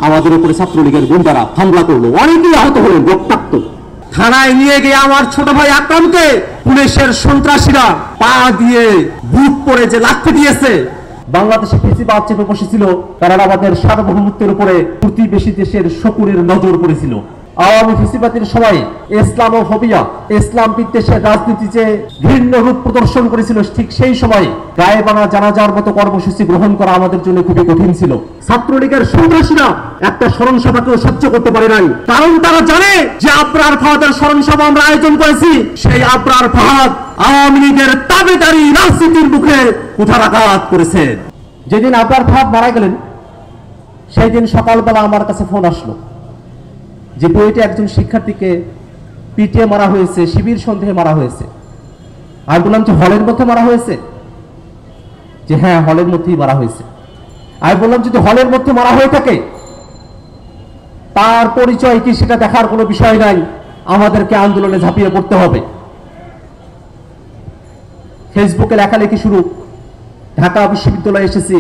আমাদের উপরে ছাত্রলীগের গুন্ডারা হামলা করলো, অনেকেই আহত হলেন, রক্তাক্ত। থানায় নিয়ে গিয়ে আমার ছোট ভাই আকরামকে পুলিশের সন্ত্রাসীরা পা দিয়ে বুক পরে যে লাথি দিয়েছে। বাংলাদেশে ফেসিবাদ চেপে বসেছিল, কারণ আমাদের সার্বভৌমত্বের উপরে প্রতিবেশী দেশের শকুনের নজর পড়েছিল। আওয়ামী ফেসিবাদের সময় ইসলামোফোবিয়া, ইসলাম বিদ্বেষের রাজনীতি যে ঘৃণ্য রূপ প্রদর্শন করেছিল, ঠিক সেই সময় গায়েবানা জানাজার মতো কর্মসূচি গ্রহণ করা আমাদের জন্য খুবই কঠিন ছিল। ছাত্রলীগের সন্ত্রাসীরা একটা স্মরণ সভাকেও সহ্য করতে পারে নাই, কারণ তারা জানে যে আবরার ফাহাদের স্মরণ সভা আমরা আয়োজন করেছি। সেই আবরার ফাহাদ আওয়ামী লীগের তাবেদারি রাজনীতির মুখে কুঠারাঘাত করেছে। যেদিন আবরার ফাহাদ মারা গেলেন, সেই দিন সকালবেলা আমার কাছে ফোন আসলো যে বুয়েটে একজন শিক্ষার্থীকে পিটিয়ে মারা হয়েছে, শিবির সন্দেহে মারা হয়েছে। আর বললাম যে হলের মধ্যে মারা হয়েছে? যে হ্যাঁ, হলের মধ্যেই মারা হয়েছে। আমি বললাম যদি হলের মধ্যে মারা হয়ে থাকে, তার পরিচয় কি সেটা দেখার কোনো বিষয় নাই, আমাদেরকে আন্দোলনে ঝাঁপিয়ে পড়তে হবে। ফেসবুকে লেখালেখি শুরু, ঢাকা বিশ্ববিদ্যালয়ে এসেছি,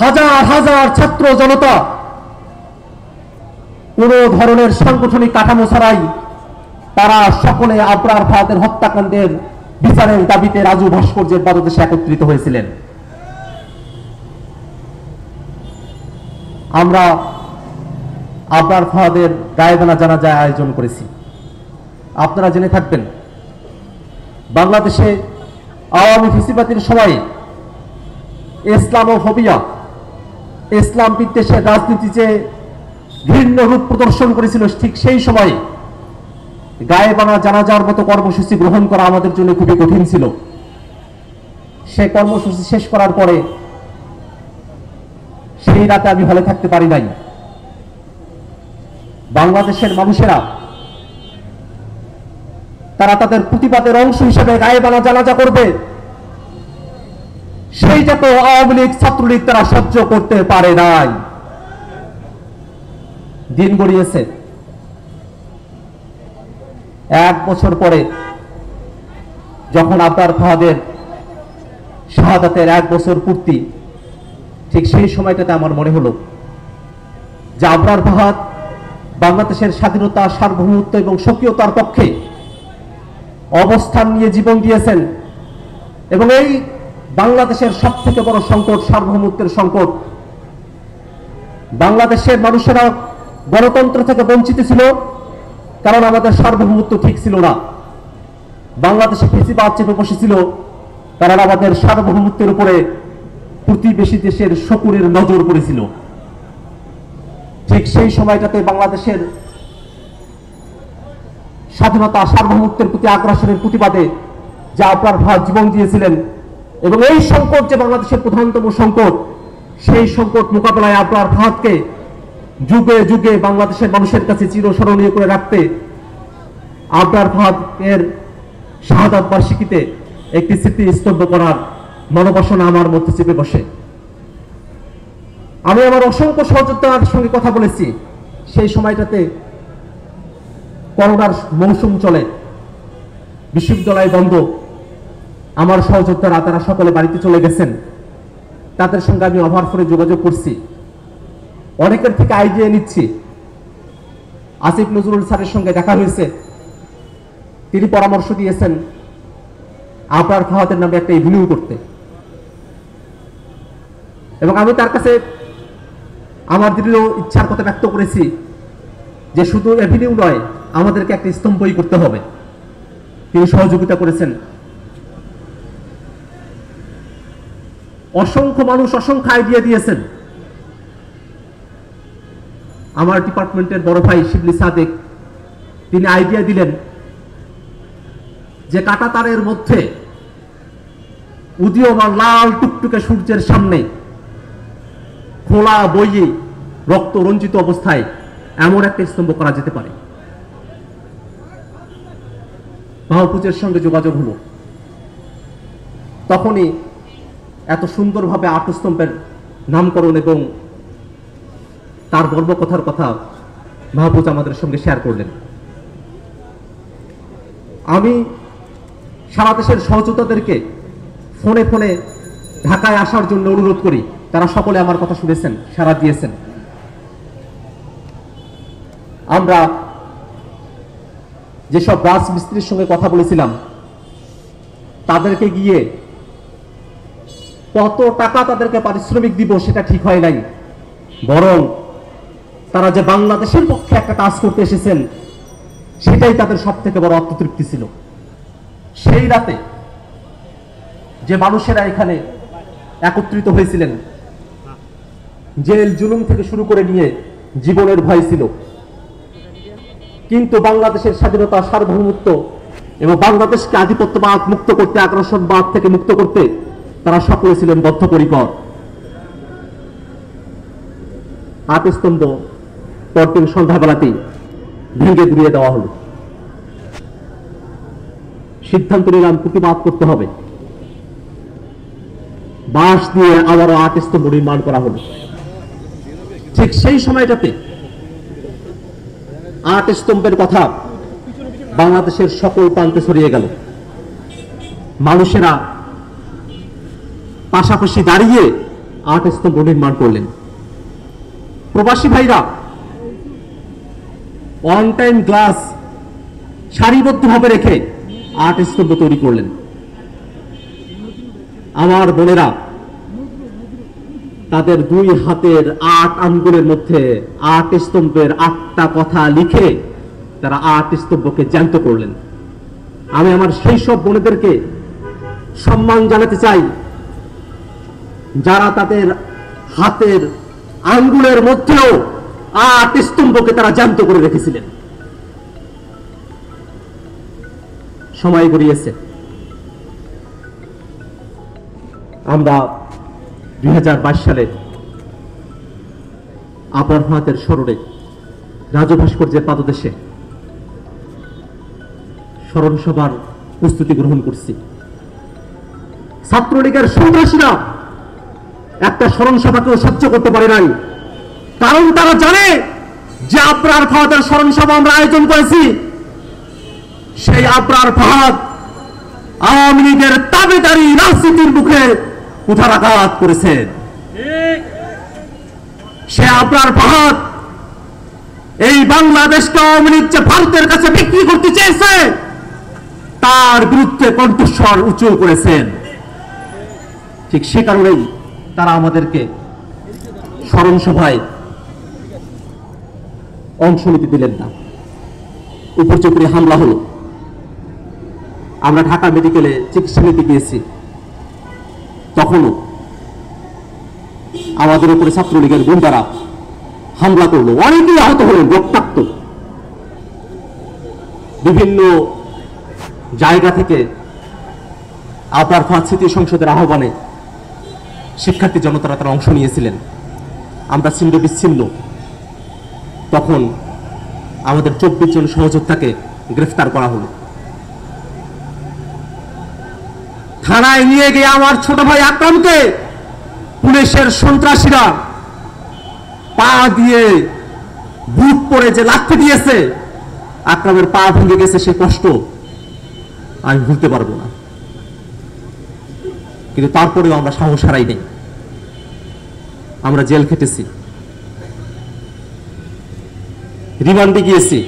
হাজার হাজার ছাত্র জনতা কোন ধরনের সাংগঠনিক কাঠামো ছাড়াই তারা সকলে আবরার ফাহাদের হত্যাকাণ্ডের বিচারের দাবিতে রাজু ভাস্কর্যের পাদদেশে একত্রিত হয়েছিলেন। আমরা আবরার ফাহাদের গায়েবানা জানাজা আয়োজন করেছি। আপনারা জেনে থাকবেন, বাংলাদেশে আওয়ামী ফেসিবাদের সময়ে ইসলামোফোবিয়া, ইসলাম বিদ্বেষের রাজনীতি যে ঘৃণ্য রূপ প্রদর্শন করেছিল, ঠিক সেই সময় গায়েবানা জানাজার মতো কর্মসূচি গ্রহণ করা আমাদের জন্য খুবই কঠিন ছিল। সে কর্মসূচি শেষ করার পরে সেই রাতে আমি হলে থাকতে পারি নাই। বাংলাদেশের মানুষেরা তারা তাদের প্রতিবাদের অংশ হিসেবে গায়েবানা জানাজা করবে, সেইটা তো আওয়ামী লীগ ছাত্রলীগ তারা সহ্য করতে পারে নাই। দিন গড়িয়েছে, 1 বছর পরে যখন আবরার ফাহাদের শাহাদাতের 1 বছর পূর্তি, ঠিক সেই সময়টাতে আমার মনে হলো যে আবরার ফাহাদ বাংলাদেশের স্বাধীনতা, সার্বভৌমত্ব এবং স্বকীয়তার পক্ষে অবস্থান নিয়ে জীবন দিয়েছেন, এবং এই বাংলাদেশের সবথেকে বড় সংকট সার্বভৌমত্বের সংকট। বাংলাদেশের মানুষেরা গণতন্ত্র থেকে বঞ্চিত ছিল, কারণ আমাদের সার্বভৌমত্ব ঠিক ছিল না। বাংলাদেশে ফেসিবাদ চেপে বসেছিল, কারণ আমাদের সার্বভৌমত্বের উপরে প্রতিবেশী দেশের শকুনের নজর পড়েছিল। ঠিক সেই সময়টাতে বাংলাদেশের স্বাধীনতা, সার্বভৌমত্বের প্রতি আগ্রাসনের প্রতিবাদে যা আবরার ফাহাদ জীবন দিয়েছিলেন, এবং এই সংকট যে বাংলাদেশের প্রধানতম সংকট, সেই সংকট মোকাবেলায় আবরার ফাহাদকে যুগে যুগে বাংলাদেশের মানুষের কাছে চিরস্মরণীয় করে রাখতে আবরার ফাহাদের শাহাদাত বার্ষিকীতে একটি স্মৃতি স্তব্ধ করার মনোবাসনা আমার মধ্যে চেপে বসে। আমি আমার অসংখ্য সহযোদ্ধার সঙ্গে কথা বলেছি। সেই সময়টাতে করোনার মৌসুম চলে, বিশ্ববিদ্যালয় বন্ধ, আমার সহযোদ্ধারা তারা সকলে বাড়িতে চলে গেছেন। তাদের সঙ্গে আমি ওভারফোনে যোগাযোগ করছি, অনেকের থেকে আইডিয়া নিচ্ছি। আসিফ নজরুল স্যারের সঙ্গে দেখা হয়েছে, তিনি পরামর্শ দিয়েছেন আবরার ফাহাদের নামে একটা এভিনিউ করতে, এবং আমি তার কাছে আমার দৃঢ় ইচ্ছার কথা ব্যক্ত করেছি যে শুধু এভিনিউ নয়, আমাদেরকে একটা স্তম্ভই করতে হবে। তিনি সহযোগিতা করেছেন। অসংখ্য মানুষ অসংখ্য আইডিয়া দিয়েছেন। আমার ডিপার্টমেন্টের বড় ভাই শিবলি সাদেক, তিনি আইডিয়া দিলেন যে কাঁটাতারের মধ্যে উদীয়মান লাল টুকটুকে সূর্যের সামনে খোলা বইয়ে রক্ত রঞ্জিত অবস্থায় এমন একটা স্তম্ভ করা যেতে পারে। মাহফুজের সঙ্গে যোগাযোগ হলো, তখনই এত সুন্দরভাবে আটস্তম্ভের নামকরণ এবং তার গর্বকথার কথা মাহফুজ আমাদের সঙ্গে শেয়ার করলেন। আমি সারা দেশের সহযোদ্ধাদেরকে ফোনে ফোনে ঢাকায় আসার জন্য অনুরোধ করি। তারা সকলে আমার কথা শুনেছেন, সাড়া দিয়েছেন। আমরা যেসব রাজমিস্ত্রির সঙ্গে কথা বলেছিলাম তাদেরকে গিয়ে কত টাকা তাদেরকে পারিশ্রমিক দিব সেটা ঠিক হয় নাই, বরং তারা যে বাংলাদেশের পক্ষে একটা কাজ করতে এসেছেন সেটাই তাদের সব থেকে বড় আত্মতৃপ্তি ছিল। সেই রাতে যে মানুষেরা এখানে একত্রিত হয়েছিলেন, জেল জুলুম থেকে শুরু করে নিয়ে জীবনের ভয় ছিল, কিন্তু বাংলাদেশের স্বাধীনতা, সার্বভৌমত্ব এবং বাংলাদেশকে আধিপত্যবাদ মুক্ত করতে, আগ্রাসনবাদ থেকে মুক্ত করতে তারা সকলে ছিলেন বদ্ধপরিকর। ৮ স্তম্ভ পরদিন সন্ধ্যাবেলাতেই ভেঙে গুড়িয়ে দেওয়া হলো। সিদ্ধান্ত নিলাম প্রতিবাদ করতে হবে। বাঁশ দিয়ে আবারও ৮ স্তম্ভ নির্মাণ করা হলো। ঠিক সেই সময়টাতে ৮ স্তম্ভের কথা বাংলাদেশের সকল প্রান্তে ছড়িয়ে গেল। মানুষেরা পাশাপাশি দাঁড়িয়ে ৮ স্তম্ভ নির্মাণ করলেন। প্রবাসী ভাইরা অন টাইম গ্লাস সারিবদ্ধভাবে রেখে ৮ স্তম্ভ তৈরি করলেন। আমার বোনেরা তাদের 2 হাতের 8 আঙ্গুলের মধ্যে ৮ স্তম্ভের 8টা কথা লিখে তারা ৮ স্তম্ভকে জ্যান্ত করলেন। আমি আমার সেই সব বোনেদেরকে সম্মান জানাতে চাই যারা তাদের হাতের আঙ্গুলের মধ্যেও ৮ স্তম্ভকে তারা জ্যান্ত করে রেখেছিলেন। সময় গড়িয়েছে, আমরা 2022 সালে আবরার ফাহাদের স্মরণে রাজু ভাস্কর্যের পাদদেশে স্মরণ সভার প্রস্তুতি গ্রহণ করছি। ছাত্রলীগের সন্ত্রাসীরা একটা স্মরণ সভাকেও সহ্য করতে পারে নাই, কারণ তারা জানে যে আবরার ফাহাদের স্মরণ সভা আমরা আয়োজন করেছি। সেই আবরার ফাহাদ আওয়ামী লীগের দাবিদারি রাজনীতির মুখে কুঠারাঘাত করেছেন। সে আবরার ফাহাদ এই বাংলাদেশকে আওয়ামী লীগ যে ভারতের কাছে বিক্রি করতে চেয়েছে তার বিরুদ্ধে কণ্ঠস্বর উঁচু করেছেন। ঠিক সে কারণেই তারা আমাদেরকে স্মরণ সভায় অংশ নিতে দিলেন না। উপর্যুপরি হামলা হলো। আমরা ঢাকা মেডিকেলে চিকিৎসা নিতে গিয়েছি, তখনও আমাদের উপরে ছাত্রলীগের গুন্ডারা হামলা করলো। অনেকেই আহত হলেন, রক্তাক্ত। বিভিন্ন জায়গা থেকে আবরার ফাহাদ স্মৃতি সংসদের আহ্বানে শিক্ষার্থী জনতারা তারা অংশ নিয়েছিলেন। আমরা ছিন্ন বিচ্ছিন্ন। তখন আমাদের 24 জন সহযোদ্ধাকে গ্রেফতার করা হলো। থানায় নিয়ে গিয়ে আমার ছোট ভাই আকরামকে পুলিশের সন্ত্রাসীরা পা দিয়ে বুক পরে যে লাথি দিয়েছে, আকরামের পা ভেঙে গেছে, সে কষ্ট আমি ভুলতে পারবো না। কিন্তু তারপরেও আমরা সাহস হারাই নাই। আমরা জেল খেটেছি, রিমান্ডে গিয়েছি,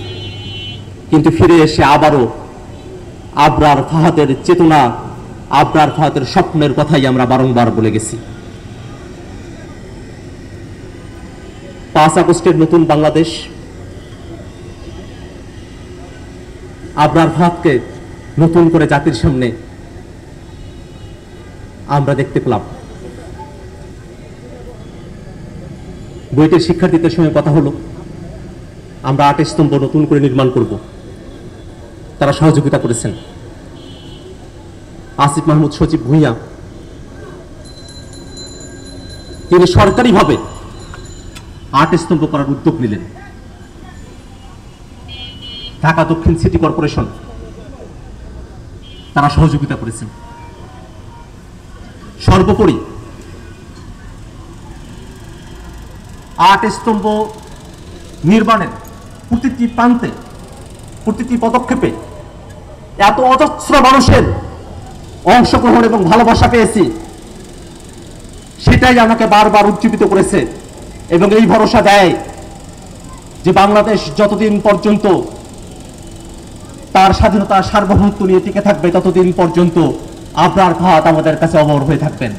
কিন্তু ফিরে এসে আবারও আবরার ফাহাদের চেতনা, আবরার ফাহাদের স্বপ্নের কথাই আমরা বারংবার বলে গেছি। 5 আগস্টের নতুন বাংলাদেশ আবরার ফাহাদকে নতুন করে জাতির সামনে আমরা দেখতে পেলাম। বুয়েটের শিক্ষার্থীদের সঙ্গে কথা হলো, আমরা 8 স্তম্ভ নতুন করে নির্মাণ করব। তারা সহযোগিতা করেছেন। আসিফ মাহমুদ সচিব ভূঁইয়া তিনি সরকারিভাবে 8 স্তম্ভ করার উদ্যোগ নিলেন। ঢাকা দক্ষিণ সিটি কর্পোরেশন তারা সহযোগিতা করেছেন। সর্বোপরি 8 স্তম্ভ নির্মাণের প্রতিটি প্রান্তে, প্রতিটি পদক্ষেপে এত অজস্র মানুষের অংশগ্রহণ এবং ভালোবাসা পেয়েছি, সেটাই আমাকে বারবার উজ্জীবিত করেছে এবং এই ভরসা দেয় যে বাংলাদেশ যতদিন পর্যন্ত তার স্বাধীনতা সার্বভৌমত্ব নিয়ে টিকে থাকবে ততদিন পর্যন্ত আবরার ফাহাদ আমাদের কাছে অমর হয়ে থাকবেন।